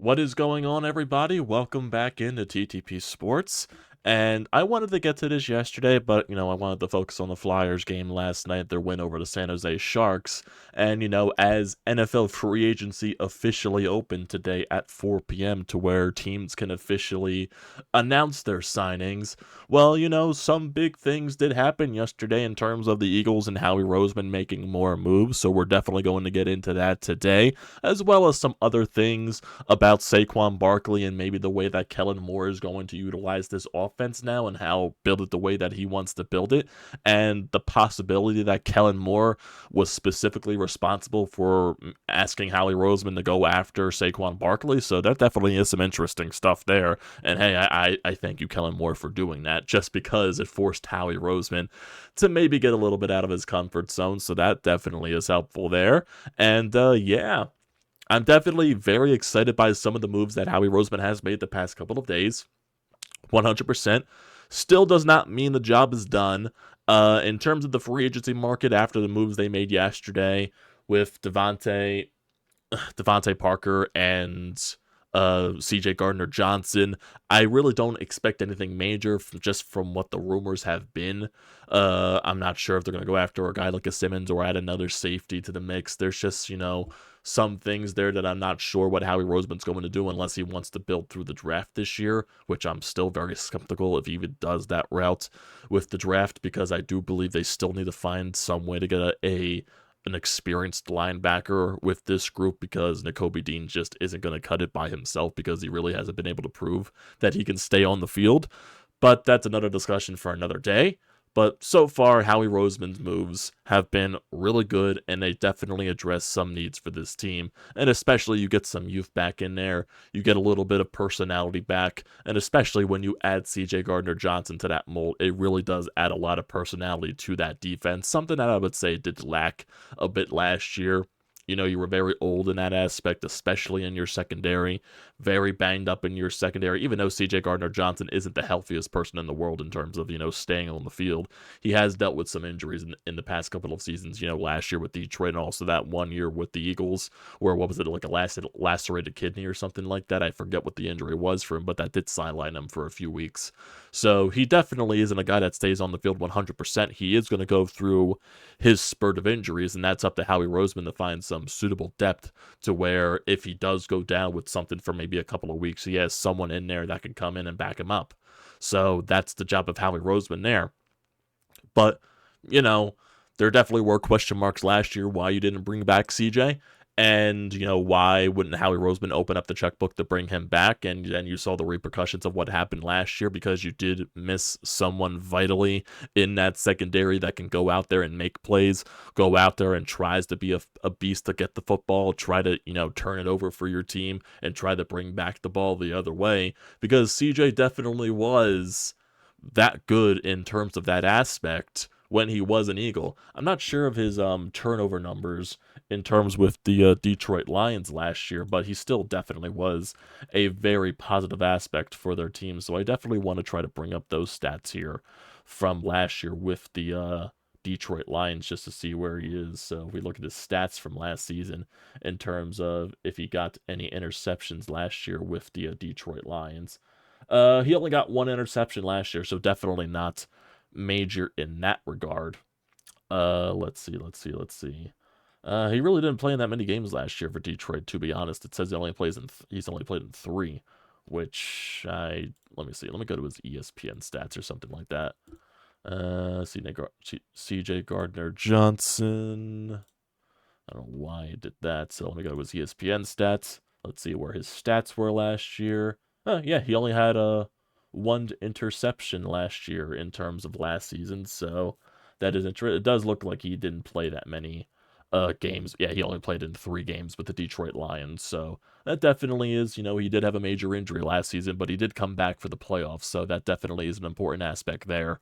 What is going on, everybody? Welcome back into TTP Sports. And I wanted to get to this yesterday, but, I wanted to focus on the Flyers game last night, their win over the San Jose Sharks. And, as NFL free agency officially opened today at 4 p.m. to where teams can officially announce their signings, well, some big things did happen yesterday in terms of the Eagles and Howie Roseman making more moves. So we're definitely going to get into that today, as well as some other things about Saquon Barkley and maybe the way that Kellen Moore is going to utilize this offense now and how build it the way that he wants to build it, and the possibility that Kellen Moore was specifically responsible for asking Howie Roseman to go after Saquon Barkley. So that definitely is some interesting stuff there. And hey, I thank you, Kellen Moore, for doing that, just because it forced Howie Roseman to maybe get a little bit out of his comfort zone. So that definitely is helpful there. And yeah, I'm definitely very excited by some of the moves that Howie Roseman has made the past couple of days. 100%. Still does not mean the job is done. In terms of the free agency market after the moves they made yesterday with Devante Parker and CJ Gardner-Johnson, I really don't expect anything major just from what the rumors have been. I'm not sure if they're going to go after a guy like a Simmons or add another safety to the mix. There's just, some things there that I'm not sure what Howie Roseman's going to do unless he wants to build through the draft this year, which I'm still very skeptical if he even does that route with the draft, because I do believe they still need to find some way to get an experienced linebacker with this group, because Nakobe Dean just isn't going to cut it by himself because he really hasn't been able to prove that he can stay on the field. But that's another discussion for another day. But so far, Howie Roseman's moves have been really good, and they definitely address some needs for this team. And especially, you get some youth back in there. You get a little bit of personality back. And especially when you add CJ Gardner-Johnson to that mold, it really does add a lot of personality to that defense. Something that I would say did lack a bit last year. You were very old in that aspect, especially in your secondary. Very banged up in your secondary, even though CJ Gardner-Johnson isn't the healthiest person in the world in terms of, staying on the field. He has dealt with some injuries in the past couple of seasons, last year with Detroit and also that 1 year with the Eagles, where, what was it, like a lacerated kidney or something like that? I forget what the injury was for him, but that did sideline him for a few weeks. So he definitely isn't a guy that stays on the field 100%. He is going to go through his spurt of injuries, and that's up to Howie Roseman to find some suitable depth to where if he does go down with something for maybe a couple of weeks, he has someone in there that can come in and back him up. So that's the job of Howie Roseman there. But, there definitely were question marks last year why you didn't bring back CJ. And, why wouldn't Howie Roseman open up the checkbook to bring him back? And then you saw the repercussions of what happened last year, because you did miss someone vitally in that secondary that can go out there and make plays, go out there and tries to be a beast to get the football, try to, turn it over for your team and try to bring back the ball the other way, because CJ definitely was that good in terms of that aspect when he was an Eagle. I'm not sure of his turnover numbers in terms with the Detroit Lions last year, but he still definitely was a very positive aspect for their team. So I definitely want to try to bring up those stats here from last year with the Detroit Lions just to see where he is. So if we look at his stats from last season in terms of if he got any interceptions last year with the Detroit Lions. He only got one interception last year, so definitely not major in that regard. Let's see. He really didn't play in that many games last year for Detroit, to be honest. It says he's only played in 3, which let me see. Let me go to his ESPN stats or something like that. CJ Gardner-Johnson. I don't know why he did that. So let me go to his ESPN stats. Let's see where his stats were last year. Yeah, he only had one interception last year in terms of last season. So that is interesting. It does look like he didn't play that many games. Yeah, he only played in 3 games with the Detroit Lions. So that definitely is, he did have a major injury last season, but he did come back for the playoffs. So that definitely is an important aspect there.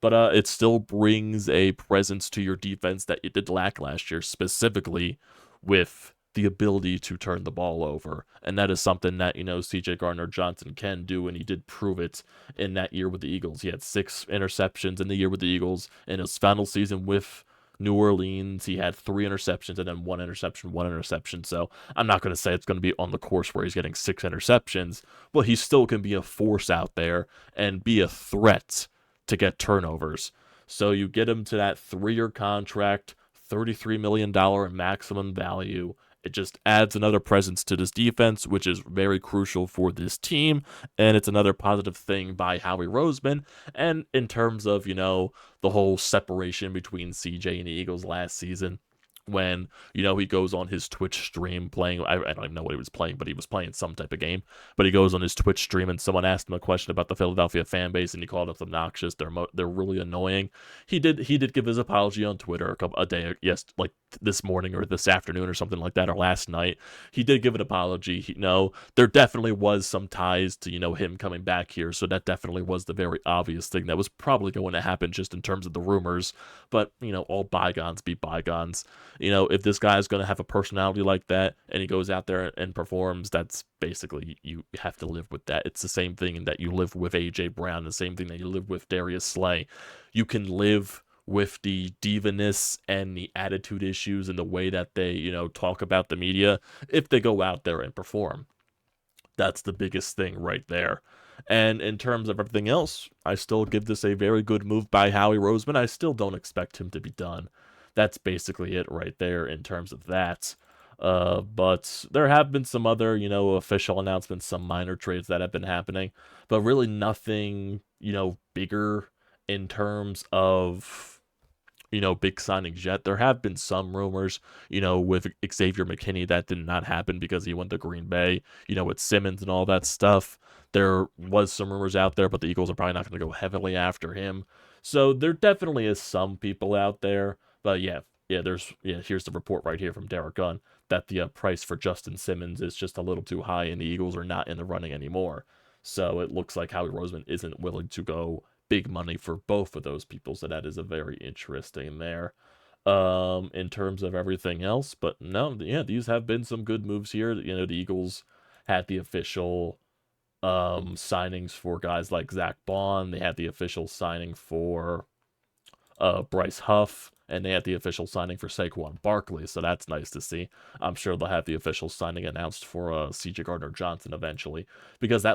But it still brings a presence to your defense that it did lack last year, specifically with the ability to turn the ball over. And that is something that, CJ Gardner-Johnson can do, and he did prove it in that year with the Eagles. He had 6 interceptions in the year with the Eagles. In his final season with New Orleans, he had 3 interceptions and then 1 interception. So I'm not going to say it's going to be on the course where he's getting 6 interceptions, but he still can be a force out there and be a threat to get turnovers. So you get him to that 3-year contract, $33 million in maximum value. It just adds another presence to this defense, which is very crucial for this team. And it's another positive thing by Howie Roseman. And in terms of, the whole separation between CJ and the Eagles last season, when, he goes on his Twitch stream playing, I don't even know what he was playing, but he was playing some type of game. But he goes on his Twitch stream and someone asked him a question about the Philadelphia fan base and he called us obnoxious. They're really annoying. He did give his apology on Twitter a day, yes, like this morning or this afternoon or something like that, or last night. He did give an apology. There definitely was some ties to, him coming back here. So that definitely was the very obvious thing that was probably going to happen just in terms of the rumors. But, all bygones be bygones. If this guy's going to have a personality like that and he goes out there and performs, that's basically, you have to live with that. It's the same thing that you live with A.J. Brown, the same thing that you live with Darius Slay. You can live with the diva-ness and the attitude issues and the way that they, talk about the media if they go out there and perform. That's the biggest thing right there. And in terms of everything else, I still give this a very good move by Howie Roseman. I still don't expect him to be done. That's basically it right there in terms of that. But there have been some other, official announcements, some minor trades that have been happening, but really nothing, bigger in terms of, big signings yet. There have been some rumors, with Xavier McKinney that did not happen because he went to Green Bay, with Simmons and all that stuff. There was some rumors out there, but the Eagles are probably not going to go heavily after him. So there definitely is some people out there. But here's the report right here from Derek Gunn that the price for Justin Simmons is just a little too high and the Eagles are not in the running anymore. So it looks like Howie Roseman isn't willing to go big money for both of those people. So that is a very interesting there in terms of everything else. But no, these have been some good moves here. The Eagles had the official signings for guys like Zach Bond. They had the official signing for Bryce Huff, and they had the official signing for Saquon Barkley, so that's nice to see. I'm sure they'll have the official signing announced for CJ Gardner-Johnson eventually, because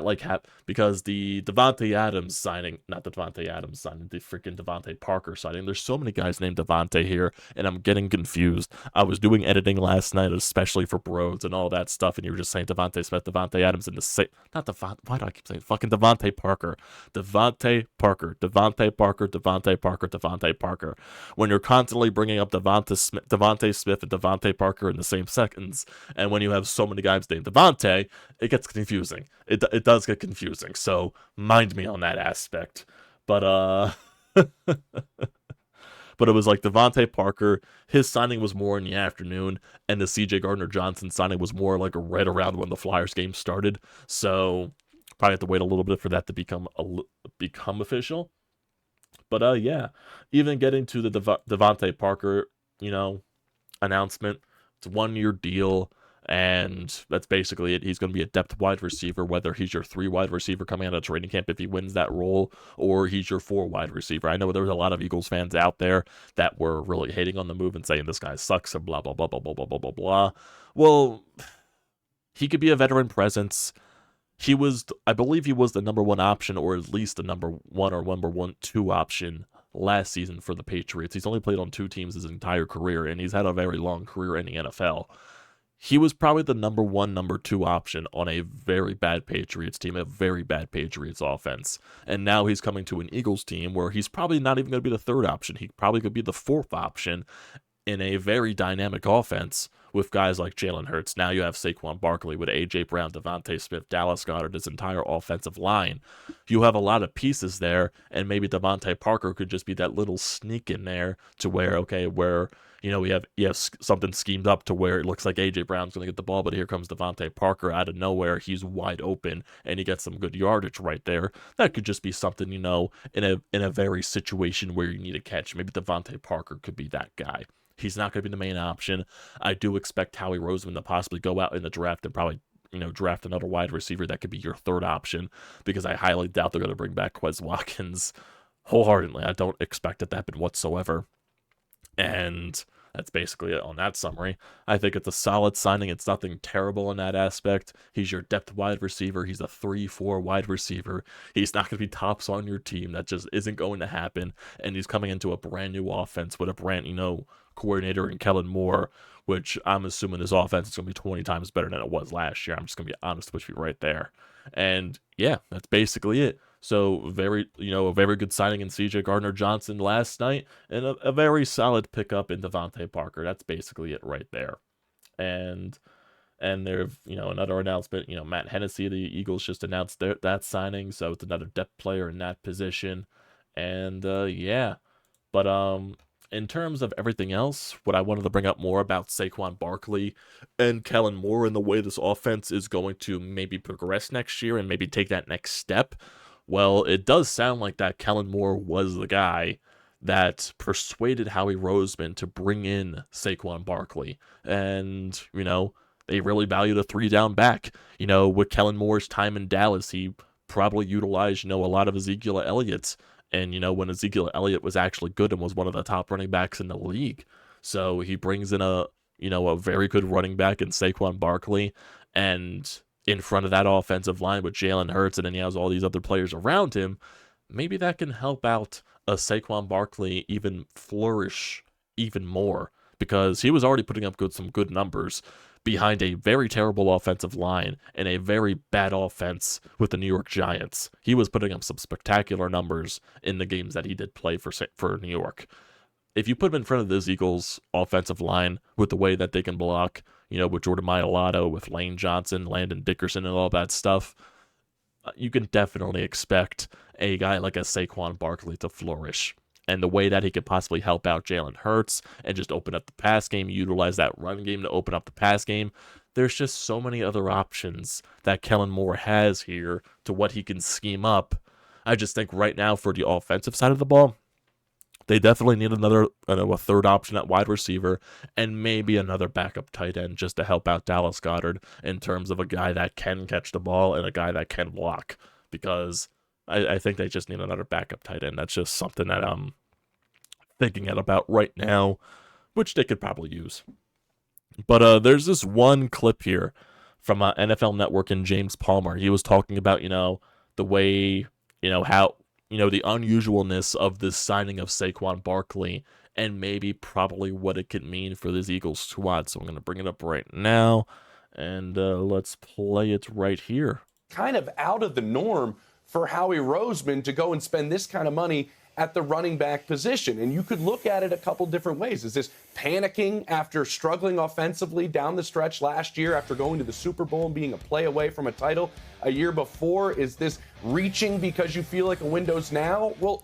because the Devante Adams signing, not the Devante Adams signing, the freaking Devante Parker signing. There's so many guys named Devante here, and I'm getting confused. I was doing editing last night, especially for Brodes and all that stuff, and you were just saying Devante Smith, Devante Adams, and not Devante. Why do I keep saying fucking Devante Parker? Devante Parker, Devante Parker, Devante Parker, Devante Parker. When you're constantly bringing up Devante Smith and Devante Parker in the same seconds, and when you have so many guys named Devante, it gets confusing. It does get confusing, so mind me on that aspect. But but it was like Devante Parker, his signing was more in the afternoon, and the CJ Gardner-Johnson signing was more like right around when the Flyers game started, so probably have to wait a little bit for that to become official. But even getting to the Devante Parker, announcement, it's a 1-year deal, and that's basically it. He's going to be a depth wide receiver, whether he's your 3 wide receiver coming out of training camp if he wins that role, or he's your 4 wide receiver. I know there was a lot of Eagles fans out there that were really hating on the move and saying this guy sucks and blah, blah, blah, blah, blah, blah, blah, blah, blah. Well, he could be a veteran presence. I believe he was the number 1 option, or at least the number 1 or number 2 option last season for the Patriots. He's only played on 2 teams his entire career, and he's had a very long career in the NFL. He was probably the number 1, number 2 option on a very bad Patriots team, a very bad Patriots offense. And now he's coming to an Eagles team where he's probably not even going to be the 3rd option. He probably could be the 4th option in a very dynamic offense with guys like Jalen Hurts. Now you have Saquon Barkley with A.J. Brown, Devante Smith, Dallas Goedert, his entire offensive line. You have a lot of pieces there, and maybe Devante Parker could just be that little sneak in there to where we have something schemed up to where it looks like A.J. Brown's going to get the ball, but here comes Devante Parker out of nowhere. He's wide open, and he gets some good yardage right there. That could just be something, in a very situation where you need a catch. Maybe Devante Parker could be that guy. He's not going to be the main option. I do expect Howie Roseman to possibly go out in the draft and probably, draft another wide receiver that could be your 3rd option, because I highly doubt they're going to bring back Quez Watkins wholeheartedly. I don't expect it to happen whatsoever. And that's basically it on that summary. I think it's a solid signing. It's nothing terrible in that aspect. He's your depth wide receiver. He's a 3-4 wide receiver. He's not going to be tops on your team. That just isn't going to happen. And he's coming into a brand new offense with a brand, coordinator in Kellen Moore, which I'm assuming his offense is going to be 20 times better than it was last year. I'm just going to be honest with you right there. And yeah, that's basically it. So a very good signing in CJ Gardner-Johnson last night, and a very solid pickup in Devante Parker. That's basically it right there. And there's another announcement. Matt Hennessy, the Eagles just announced that signing, so it's another depth player in that position. And yeah, but in terms of everything else, what I wanted to bring up more about Saquon Barkley and Kellen Moore and the way this offense is going to maybe progress next year and maybe take that next step. Well, it does sound like that Kellen Moore was the guy that persuaded Howie Roseman to bring in Saquon Barkley. And, they really valued a 3-down back. With Kellen Moore's time in Dallas, he probably utilized, a lot of Ezekiel Elliott's. And, when Ezekiel Elliott was actually good and was one of the top running backs in the league. So he brings in a very good running back in Saquon Barkley. And in front of that offensive line with Jalen Hurts, and then he has all these other players around him, maybe that can help out a Saquon Barkley even flourish even more, because he was already putting up some good numbers behind a very terrible offensive line and a very bad offense with the New York Giants. He was putting up some spectacular numbers in the games that he did play for New York. If you put him in front of this Eagles offensive line with the way that they can block, with Jordan Mailata, with Lane Johnson, Landon Dickerson, and all that stuff, you can definitely expect a guy like a Saquon Barkley to flourish. And the way that he could possibly help out Jalen Hurts and just open up the pass game, utilize that run game to open up the pass game, there's just so many other options that Kellen Moore has here to what he can scheme up. I just think right now for the offensive side of the ball, they definitely need a third option at wide receiver and maybe another backup tight end just to help out Dallas Goedert in terms of a guy that can catch the ball and a guy that can block, because I think they just need another backup tight end. That's just something that I'm thinking about right now, which they could probably use. But there's this one clip here from NFL Network and James Palmer. He was talking about, the way, how, the unusualness of this signing of Saquon Barkley and maybe probably what it could mean for this Eagles squad. So I'm going to bring it up right now, and let's play it right here. Kind of out of the norm for Howie Roseman to go and spend this kind of money at the running back position. And you could look at it a couple different ways. Is this panicking after struggling offensively down the stretch last year after going to the Super Bowl and being a play away from a title a year before? Is this reaching because you feel like a window's now? Well,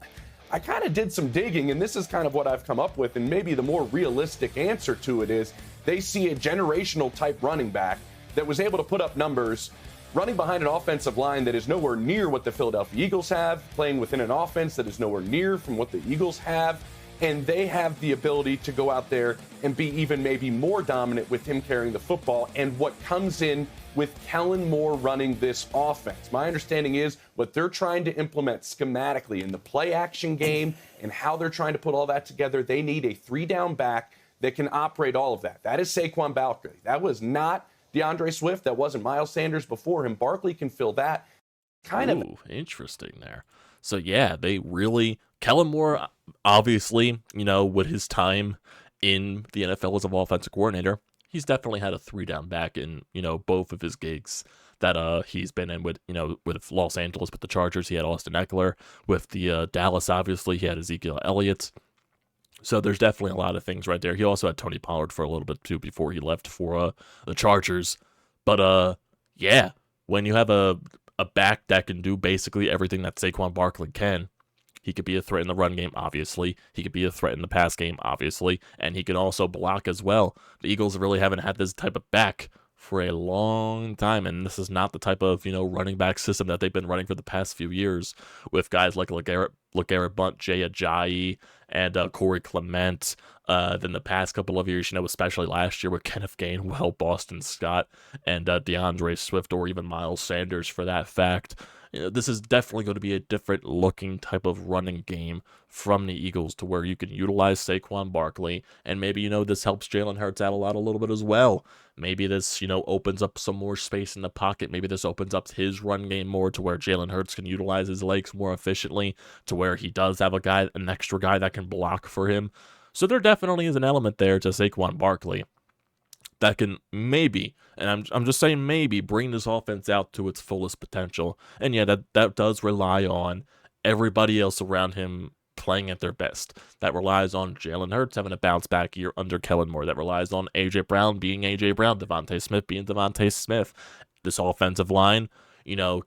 I kind of did some digging, and this is kind of what I've come up with. And maybe the more realistic answer to it is they see a generational type running back that was able to put up numbers running behind an offensive line that is nowhere near what the Philadelphia Eagles have, playing within an offense that is nowhere near from what the Eagles have, and they have the ability to go out there and be even maybe more dominant with him carrying the football, and what comes in with Kellen Moore running this offense. My understanding is what they're trying to implement schematically in the play action game and how they're trying to put all that together, they need a 3-down back that can operate all of that. That is Saquon Barkley. That was not DeAndre Swift. That wasn't Miles Sanders before him. Barkley can fill that. Interesting there. So yeah, Kellen Moore, obviously, with his time in the NFL as an offensive coordinator, he's definitely had a 3-down back in, both of his gigs that he's been in with Los Angeles with the Chargers. He had Austin Eckler. With the Dallas, obviously, he had Ezekiel Elliott. So there's definitely a lot of things right there. He also had Tony Pollard for a little bit too before he left for the Chargers. But yeah, when you have a back that can do basically everything that Saquon Barkley can, he could be a threat in the run game, obviously. He could be a threat in the pass game, obviously. And he can also block as well. The Eagles really haven't had this type of back for a long time, and this is not the type of running back system that they've been running for the past few years with guys like LeGarrette Blount, Jay Ajayi, and Corey Clement. Then the past couple of years, especially last year with Kenneth Gainwell, Boston Scott, and DeAndre Swift, or even Miles Sanders for that fact. This is definitely going to be a different looking type of running game from the Eagles to where you can utilize Saquon Barkley, and maybe, this helps Jalen Hurts out a little bit as well. Maybe this, opens up some more space in the pocket. Maybe this opens up his run game more to where Jalen Hurts can utilize his legs more efficiently, to where he does have an extra guy that can block for him. So there definitely is an element there to Saquon Barkley that can maybe, and I'm just saying maybe, bring this offense out to its fullest potential. And yeah, that does rely on everybody else around him playing at their best. That relies on Jalen Hurts having a bounce back year under Kellen Moore. That relies on A.J. Brown being A.J. Brown, Devante Smith being Devante Smith. This offensive line,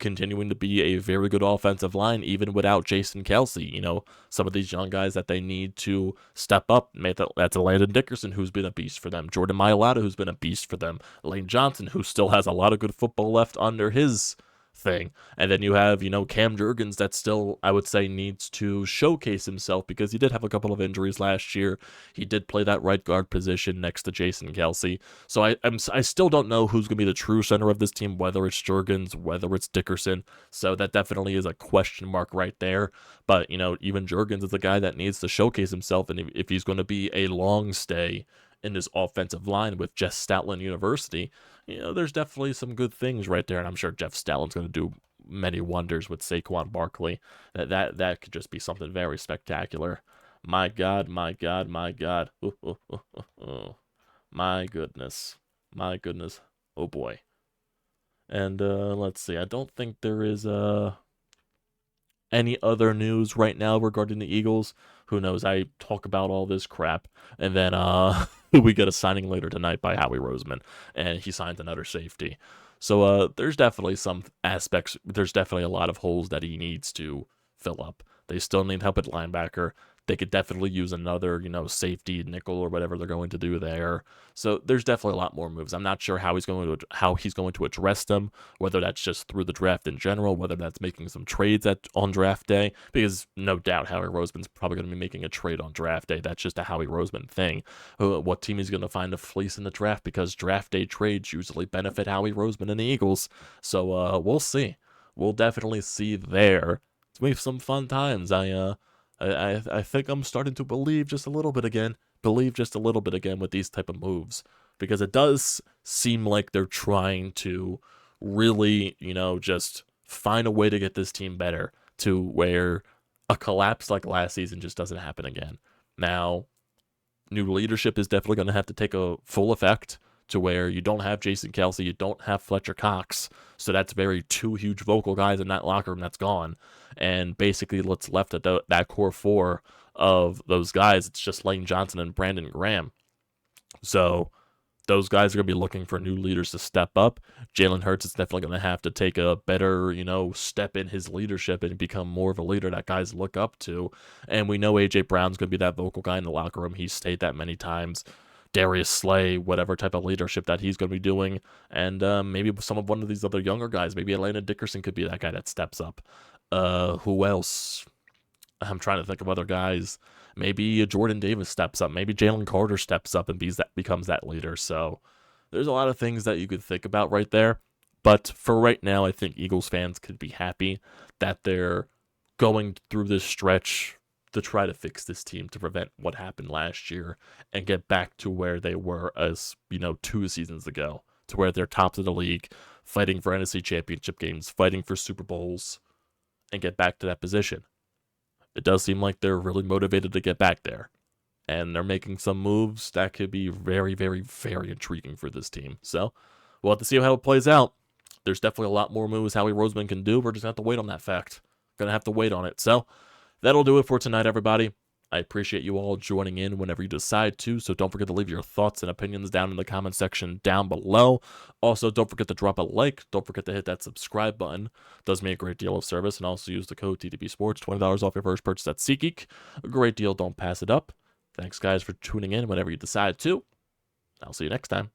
continuing to be a very good offensive line, even without Jason Kelce. Some of these young guys that they need to step up. That's Landon Dickerson, who's been a beast for them. Jordan Mailata, who's been a beast for them. Lane Johnson, who still has a lot of good football left under his thing. And then you have, Cam Jurgens that still, I would say, needs to showcase himself because he did have a couple of injuries last year. He did play that right guard position next to Jason Kelce. So I still don't know who's going to be the true center of this team, whether it's Jurgens, whether it's Dickerson. So that definitely is a question mark right there. But, even Jurgens is a guy that needs to showcase himself. And if he's going to be a long stay in this offensive line with Jeff Stoutland University, there's definitely some good things right there, and I'm sure Jeff Stoutland's going to do many wonders with Saquon Barkley. That could just be something very spectacular. My God, my God, my God. My goodness. My goodness. Oh boy. And let's see. I don't think there is any other news right now regarding the Eagles. Who knows? I talk about all this crap, and then we get a signing later tonight by Howie Roseman, and he signs another safety. So there's definitely some aspects. There's definitely a lot of holes that he needs to fill up. They still need help at linebacker. They could definitely use another, safety nickel or whatever they're going to do there. So there's definitely a lot more moves. I'm not sure how he's going to address them, whether that's just through the draft in general, whether that's making some trades on draft day, because no doubt Howie Roseman's probably going to be making a trade on draft day. That's just a Howie Roseman thing. What team is going to find a fleece in the draft, because draft day trades usually benefit Howie Roseman and the Eagles. So we'll see. We'll definitely see there. It's going to be some fun times. I think I'm starting to believe just a little bit again with these type of moves, because it does seem like they're trying to really, just find a way to get this team better, to where a collapse like last season just doesn't happen again. Now, new leadership is definitely going to have to take a full effect, to where you don't have Jason Kelce, you don't have Fletcher Cox. So that's two huge vocal guys in that locker room that's gone. And basically what's left at that core four of those guys, it's just Lane Johnson and Brandon Graham. So those guys are going to be looking for new leaders to step up. Jalen Hurts is definitely going to have to take a better, step in his leadership and become more of a leader that guys look up to. And we know A.J. Brown's going to be that vocal guy in the locker room. He's stayed that many times. Darius Slay, whatever type of leadership that he's going to be doing, and maybe one of these other younger guys, maybe Atlanta Dickerson could be that guy that steps up. Who else? I'm trying to think of other guys. Maybe Jordan Davis steps up. Maybe Jalen Carter steps up and becomes that leader. So there's a lot of things that you could think about right there. But for right now, I think Eagles fans could be happy that they're going through this stretch to try to fix this team, to prevent what happened last year and get back to where they were as, 2 seasons ago, to where they're tops of the league, fighting for NFC championship games, fighting for Super Bowls, and get back to that position. It does seem like they're really motivated to get back there, and they're making some moves that could be very, very, very intriguing for this team. So we'll have to see how it plays out. There's definitely a lot more moves Howie Roseman can do. We're just going to have to wait on that fact. Going to have to wait on it. So that'll do it for tonight, everybody. I appreciate you all joining in whenever you decide to, so don't forget to leave your thoughts and opinions down in the comment section down below. Also, don't forget to drop a like. Don't forget to hit that subscribe button. It does me a great deal of service. And also use the code TTPSPORTS, $20 off your first purchase at SeatGeek. A great deal. Don't pass it up. Thanks, guys, for tuning in whenever you decide to. I'll see you next time.